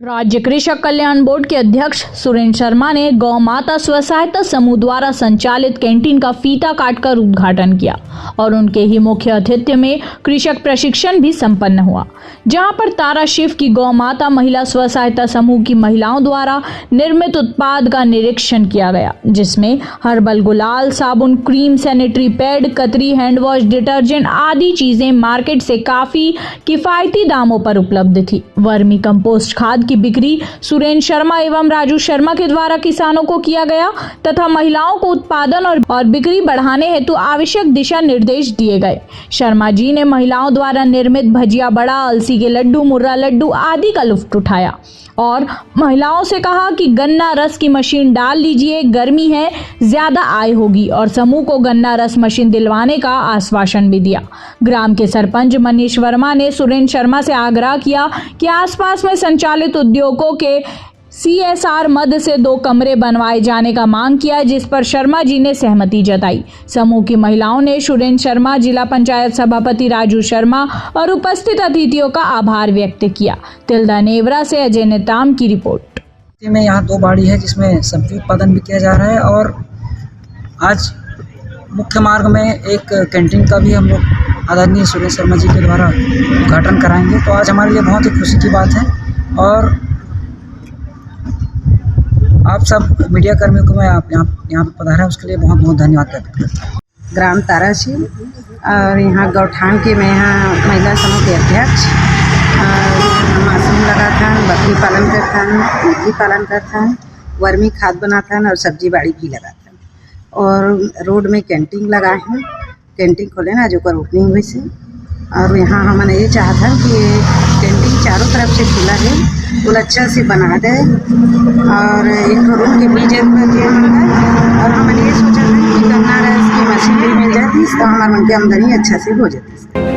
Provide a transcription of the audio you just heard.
राज्य कृषक कल्याण बोर्ड के अध्यक्ष सुरेंद्र शर्मा ने गौ माता स्व सहायता समूह द्वारा संचालित कैंटीन का फीता काटकर उद्घाटन किया और उनके ही मुख्य आतिथ्य में कृषक प्रशिक्षण भी संपन्न हुआ, जहां पर तारा शिव की गौ माता महिला स्व सहायता समूह की महिलाओं द्वारा निर्मित उत्पाद का निरीक्षण किया गया, जिसमें हर्बल गुलाल, साबुन, क्रीम, सैनिटरी पैड, कतरी, हैंड वॉश, डिटर्जेंट आदि चीजें मार्केट से काफी किफायती दामों पर उपलब्ध थी। वर्मी कंपोस्ट खाद की बिक्री सुरेंद्र शर्मा एवं राजू शर्मा के द्वारा किसानों को किया गया तथा महिलाओं को उत्पादन और बिक्री बढ़ाने हेतु आवश्यक दिशा निर्देश दिए गए। शर्मा जी ने महिलाओं द्वारा निर्मित भजिया बड़ा, अलसी के लड्डू, मुर्रा लड्डू आदि का लुत्फ उठाया और महिलाओं से कहा कि गन्ना रस की मशीन डाल लीजिए, गर्मी है, ज्यादा आय होगी और समूह को गन्ना रस मशीन दिलवाने का आश्वासन भी दिया। ग्राम के सरपंच मनीष वर्मा ने सुरेंद्र शर्मा से आग्रह किया कि आसपास में संचालित उद्योगों के CSR मद से 2 कमरे बनवाए जाने का मांग किया, जिस पर शर्मा जी ने सहमति जताई। समूह की महिलाओं ने सुरेंद्र शर्मा, जिला पंचायत सभापति राजू शर्मा और उपस्थित अतिथियों का आभार व्यक्त किया। तिल्दा नेवरा से अजय नेताम की रिपोर्ट। में यहाँ 2 बाड़ी है जिसमें सब्जी उत्पादन भी किया जा रहा है और आज मुख्य मार्ग में एक कैंटीन का भी हम लोग आदरणीय सुरेंद्र शर्मा जी के द्वारा उद्घाटन कराएंगे। तो आज हमारे लिए बहुत ही खुशी की बात है और आप सब मीडिया कर्मियों को मैं आप यहाँ पर पधारा है उसके लिए बहुत बहुत धन्यवाद करता हूँ। ग्राम ताराशिव और यहाँ गौठान के मैं यहाँ महिला समूह के अध्यक्ष मासूम लगा था, बकरी पालन करता हूँ, मुर्गी पालन करता हूँ, वर्मी खाद बनाता हूँ और सब्जी बाड़ी भी लगाता हूँ और रोड में कैंटीन लगाए हैं। कैंटीन खोले ना जो कर ओपनिंग हुई से और यहाँ हमने ये चाहता कि कैंटीन चारों तरफ से खुला है, फुल अच्छा से बना दे और एक रूम की भी जरूरत है हमारा और हमने ये सोचा था कि गन्ना रस की मशीन भी मिल जाती तो हमारे मन की आमदनी अच्छा से हो जाती।